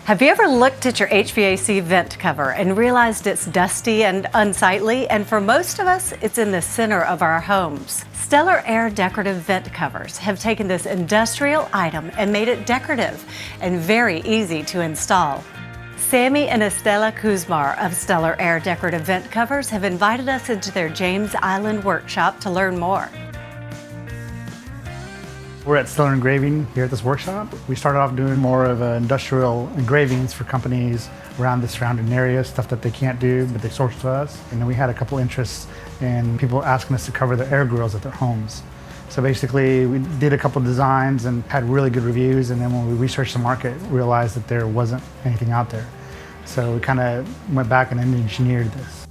Have you ever looked at your HVAC vent cover and realized it's dusty and unsightly? And for most of us, it's in the center of our homes. Stellar Air decorative vent covers have taken this industrial item and made it decorative and very easy to install. Sammy and Estella Kuzmar of Stellar Air Decorative Vent Covers have invited us into their James Island workshop to learn more. We're at Stellar Engraving here at this workshop. We started off doing more of industrial engravings for companies around the surrounding area, stuff that they can't do, but they source to us. And then we had a couple interests in people asking us to cover their air grills at their homes. So basically, we did a couple designs and had really good reviews, and then when we researched the market, realized that there wasn't anything out there. So we kind of went back and engineered this.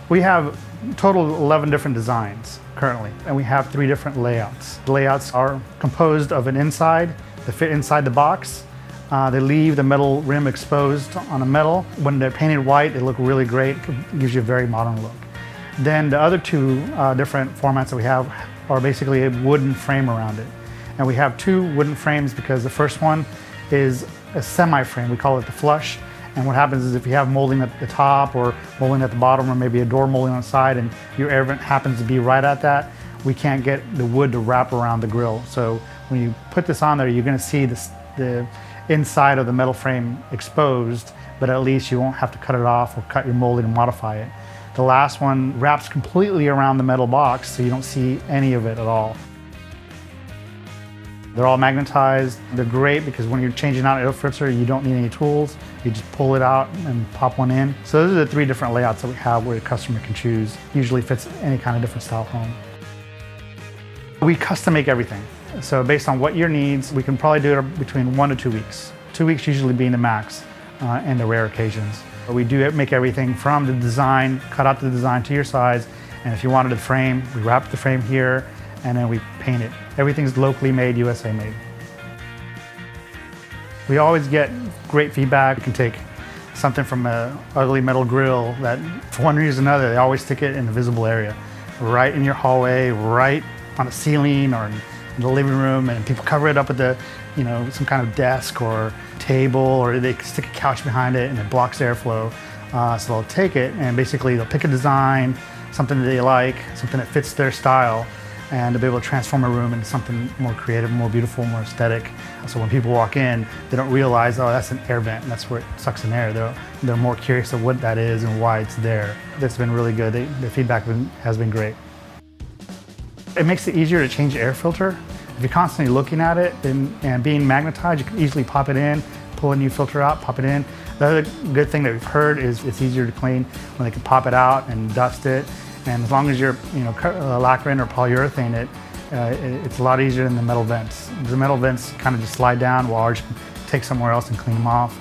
We have a total of 11 different designs currently, and we have 3 different layouts. The layouts are composed of an inside, they fit inside the box. They leave the metal rim exposed on a metal. When they're painted white, they look really great. It gives you a very modern look. Then the other 2 different formats that we have are basically a wooden frame around it. And we have 2 wooden frames because the first one is a semi-frame. We call it the flush. And what happens is if you have molding at the top or molding at the bottom or maybe a door molding on the side and your air vent happens to be right at that, we can't get the wood to wrap around the grill. So when you put this on there, you're gonna see the inside of the metal frame exposed, but at least you won't have to cut it off or cut your molding and modify it. The last one wraps completely around the metal box so you don't see any of it at all. They're all magnetized. They're great because when you're changing out an air filter, you don't need any tools. You just pull it out and pop one in. So those are the 3 different layouts that we have where the customer can choose. Usually fits any kind of different style home. We custom make everything. So based on what your needs, we can probably do it between 1 to 2 weeks. 2 weeks usually being the max and the rare occasions. We do make everything from the design, cut out the design to your size. And if you wanted a frame, we wrap the frame here and then we paint it. Everything's locally made, USA made. We always get great feedback. You can take something from an ugly metal grill that for one reason or another, they always stick it in a visible area. Right in your hallway, right on the ceiling or in the living room, and people cover it up with some kind of desk or table, or they stick a couch behind it and it blocks airflow. So they'll take it and basically they'll pick a design, something that they like, something that fits their style, and to be able to transform a room into something more creative, more beautiful, more aesthetic. So when people walk in, they don't realize, oh, that's an air vent, and that's where it sucks in air. They're more curious of what that is and why it's there. That's been really good. The feedback has been great. It makes it easier to change the air filter. If you're constantly looking at it and being magnetized, you can easily pop it in, pull a new filter out, pop it in. The other good thing that we've heard is it's easier to clean when they can pop it out and dust it. And as long as you're lacquering or polyurethane it, it's a lot easier than the metal vents. The metal vents kind of just slide down while ours can take somewhere else and clean them off.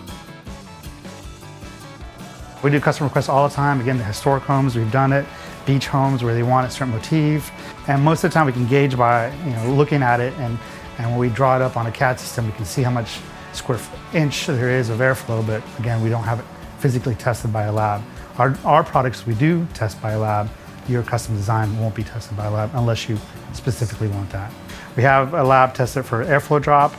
We do customer requests all the time. Again, the historic homes, we've done it. Beach homes where they want a certain motif. And most of the time we can gauge by looking at it, and when we draw it up on a CAD system, we can see how much square inch there is of airflow, but again, we don't have it physically tested by a lab. Our products we do test by a lab. Your custom design won't be tested by a lab unless you specifically want that. We have a lab tested for airflow drop,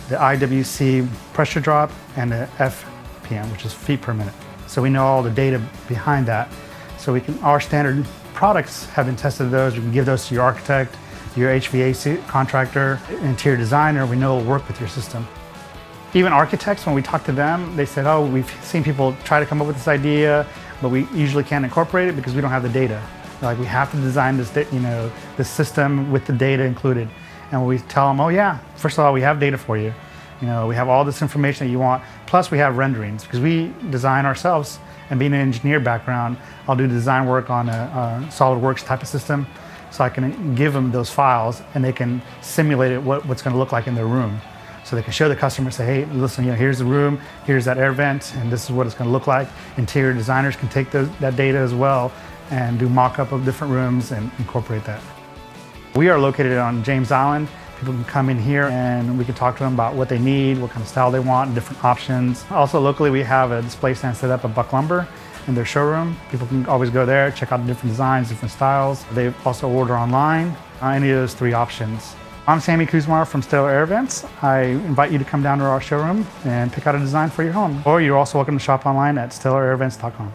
the IWC pressure drop, and the FPM, which is feet per minute. So we know all the data behind that. So our standard products have been tested those. We can give those to your architect, your HVAC contractor, interior designer. We know it'll work with your system. Even architects, when we talk to them, they said, oh, we've seen people try to come up with this idea, but we usually can't incorporate it because we don't have the data. Like, we have to design this, this system with the data included. And when we tell them, oh yeah, first of all, we have data for you. We have all this information that you want. Plus we have renderings because we design ourselves, and being an engineer background, I'll do design work on a SolidWorks type of system. So I can give them those files and they can simulate it, what's gonna look like in their room. So they can show the customer, say, hey, listen, here's the room, here's that air vent, and this is what it's gonna look like. Interior designers can take that data as well and do mock-up of different rooms and incorporate that. We are located on James Island. People can come in here and we can talk to them about what they need, what kind of style they want, and different options. Also locally, we have a display stand set up at Buck Lumber in their showroom. People can always go there, check out the different designs, different styles. They also order online, any of those 3 options. I'm Sammy Kuzmar from Stellar Air Vents. I invite you to come down to our showroom and pick out a design for your home. Or you're also welcome to shop online at stellarairvents.com.